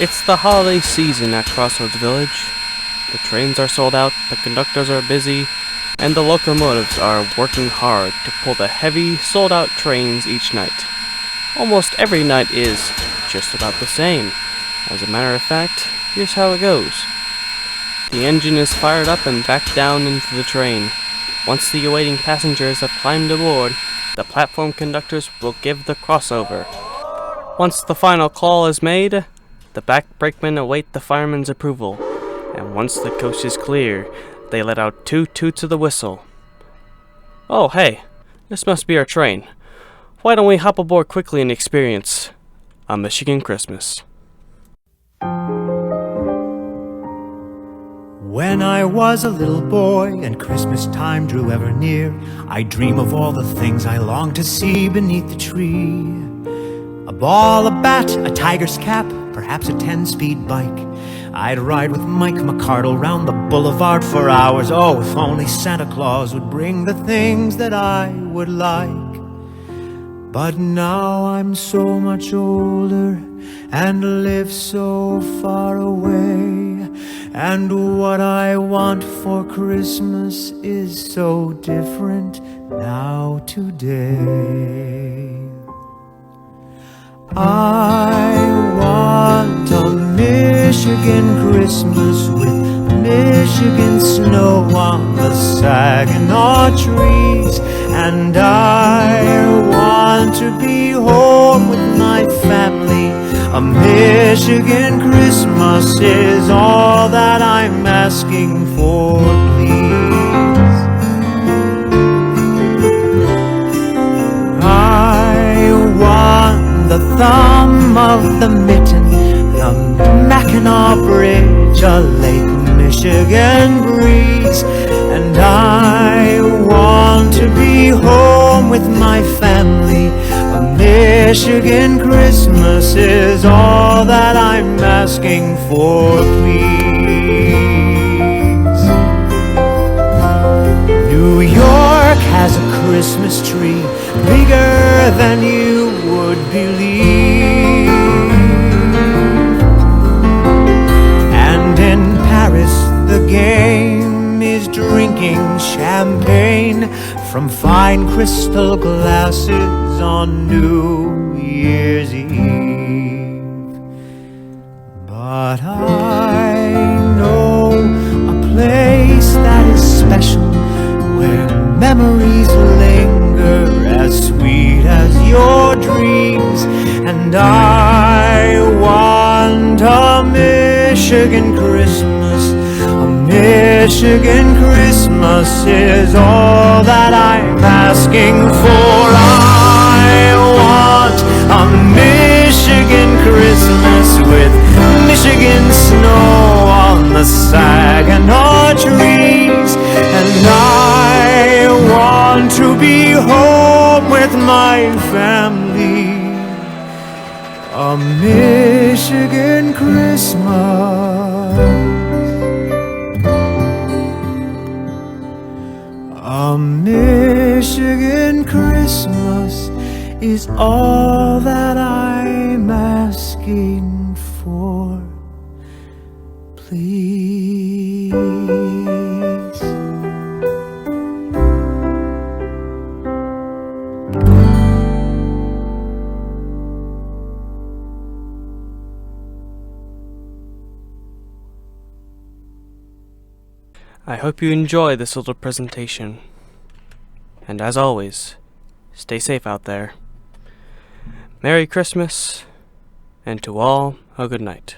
It's the holiday season at Crossroads Village. The trains are sold out, the conductors are busy, and the locomotives are working hard to pull the heavy, sold-out trains each night. Almost every night is just about the same. As a matter of fact, here's how it goes. The engine is fired up and back down into the train. Once the awaiting passengers have climbed aboard, the platform conductors will give the crossover. Once the final call is made, the back brakemen await the fireman's approval, and once the coast is clear, they let out 2 toots of the whistle. Oh, hey, this must be our train. Why don't we hop aboard quickly and experience a Michigan Christmas? When I was a little boy and Christmas time drew ever near, I'd dream of all the things I longed to see beneath the tree. A ball, a bat, a tiger's cap, perhaps a 10-speed bike. I'd ride with Mike McCardle round the boulevard for hours. Oh, if only Santa Claus would bring the things that I would like. But now I'm so much older and live so far away, and what I want for Christmas is so different now today. I want a Michigan Christmas with Michigan snow on the Saginaw trees, and I want to be home with my family. A Michigan Christmas is all that I'm asking for, please. I want the thumb of the mitten, the Mackinac Bridge, a Lake Michigan breeze, and I want to be home with my family. A Michigan Christmas is all that I'm asking for, please. New York has a Christmas tree bigger than you would believe, and in Paris the game is drinking champagne from fine crystal glasses on New Year's Eve. But I know a place that is special, where memories linger as sweet as your dreams, and I want a Michigan Christmas. A Michigan Christmas is all that I'm asking for. I want a Michigan Christmas with Michigan snow on the Saginaw trees, and I want to be home with my family. A Michigan Christmas. A Michigan Christmas is all that I'm asking for, please. I hope you enjoy this little presentation. And as always, stay safe out there. Merry Christmas, and to all, a good night.